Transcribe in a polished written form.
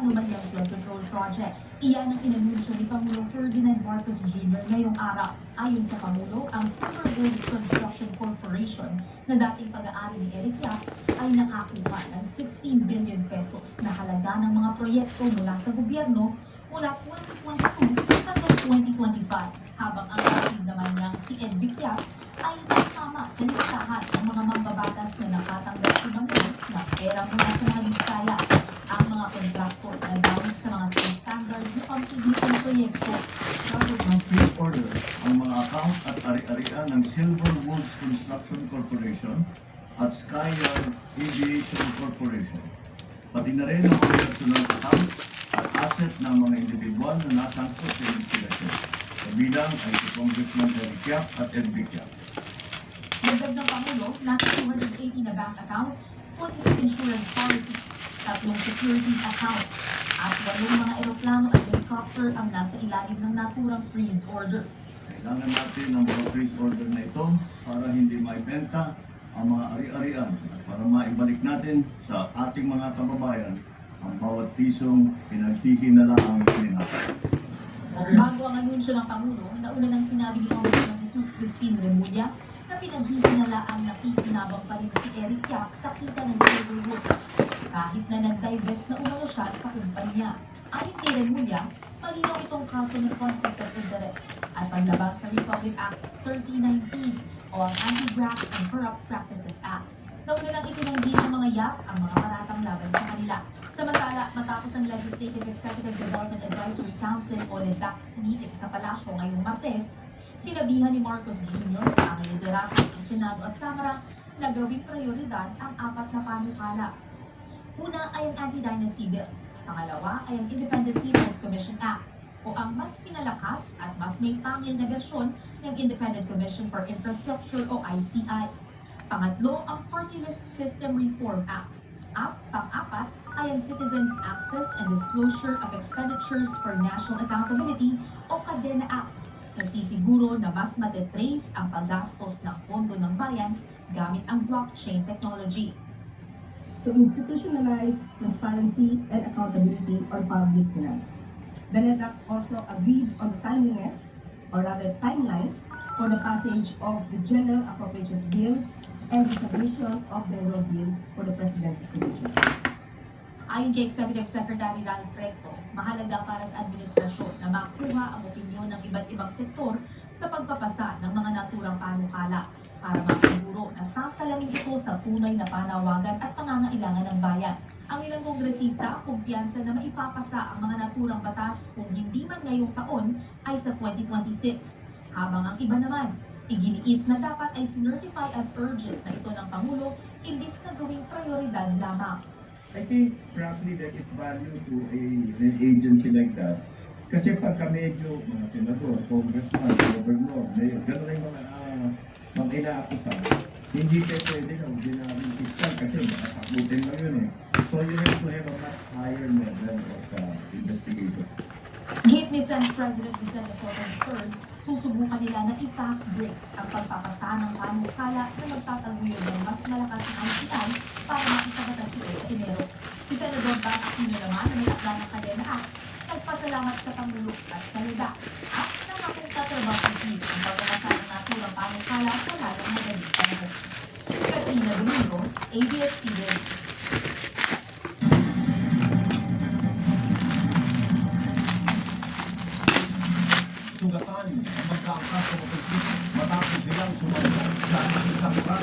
anumanyang flood control project. Iyan ang inanunsyo ni Pangulong Ferdinand Marcos Jr. ngayong araw. Ayon sa Pangulo, ang Silver Gold Construction Corporation na dating pag-aari ni Eric Yap ay nakakuha ng 16 billion pesos na halaga ng mga proyekto mula sa gobyerno mula 2022 hanggang 2025, habang ang kapatid naman niyang si Ed Yap ay kasama sa listahan ng mga mambabatas na nakatanggap umano ng pera mula sa mga Bisaya. Ang mga kontraktor na down sa mga state standards na pampublikong proyekto. Sabot ng field order ang mga account at ari-arian ng Silver Woods Construction Corporation at Skyyard Aviation Corporation. Pati na rin ang mga personal account at asset ng mga individual na nasangkot sa investigasyon. Kabilang ay si Congressman Eric Yap at Ed Yap. Dagdag ng Pangulo, nasa 280 na bank accounts, 20 insurance policies, 3 security accounts, at 8 mga eroplano at helicopter ang nasa ilalim ng naturang freeze order. Kailangan natin ang mga freeze order na ito para hindi maibenta ang mga ari-arian at para maibalik natin sa ating mga kababayan ang bawat pisong pinaghihinalaang ninatan. Bago ang anunsyo ng Pangulo, nauna nang sinabi ni Congressman Jesus Crispin Remulla na pinaghihinalaang nakikinabang pa rin si Eric Yap sa kita ng Silver Woods, kahit na nag-divest na umano siya sa kumpanya. Ayon kay Remulla, malinaw itong kaso ng conflict of interest at panlabag sa Republic Act 3019 o ang Anti-Graft and Corrupt Practices Act. Nauna nang itinanggi ng mga Yap ang mga paratang laban sa kanila. Samantala, matapos ang Legislative Executive Development Advisory Council o LEDAC meeting sa Palasyo ngayong Martes, sinabihan ni Marcos Jr. ang liderato ng Senado at Kamara na gawing prioridad ang 4 na panukala. Una ay ang Anti-Dynasty Bill. Pangalawa ay ang Independent People's Commission Act o ang mas pinalakas at mas may pangil na bersyon ng Independent Commission for Infrastructure o ICI. Pangatlo, ang Party List System Reform Act. Pang-apat ay ang Citizens Access and Disclosure of Expenditures for National Accountability o CADENA Act. Nagsisiguro na mas matetrace ang paggastos ng pondo ng bayan gamit ang blockchain technology. To institutionalize transparency and accountability on public finance. The LEDAC also agreed on the timeliness, or rather timelines, for the passage of the General Appropriations Bill and the submission of the Payroll Bill for the Presidency's signature. Ayon kay Executive Secretary Ralph Recto, mahalaga para sa administrasyon na makuha ang opinyon ng iba't ibang sektor sa pagpapasa ng mga naturang panukala para masiguro na sasalamin ito sa tunay na panawagan at pangangailangan ng bayan. Ang ilang kongresista, kumpiyansa na maipapasa ang mga naturang batas kung hindi man ngayong taon ay sa 2026. Habang ang iba naman, iginiit na dapat ay sinertify as urgent na ito ng Pangulo imbis na gawing prioridad lamang. I think probably there is value to an agency like that. Kasi pagka medyo mga senador, congressman, governor, mayor, gano'n na yung mga inaakusan, hindi kayo pwede na ordinary fiscal kasi makakabutin lang yun eh. So you have to have a much higher level of investigation. Gate ni Senate President Vicente Soto III, susubukan nila na i-fast break ang pagpapasa ng panukala na magtataguyod ng mas malakas na ICI para makisabatag ito sa Enero. Si Senador Bam Aquino naman na may akla ng CADENA Act, nagpasalamat sa Pangulo at sa LEDAC at nangakong tatrabahusin ang pagpapasa ng naturang panukala sa lalong madaling panahon. Katrina Domingo, ABS-CBN. Sugatan ang magkaangkas sa mga matapos silang sumagot sa isang sa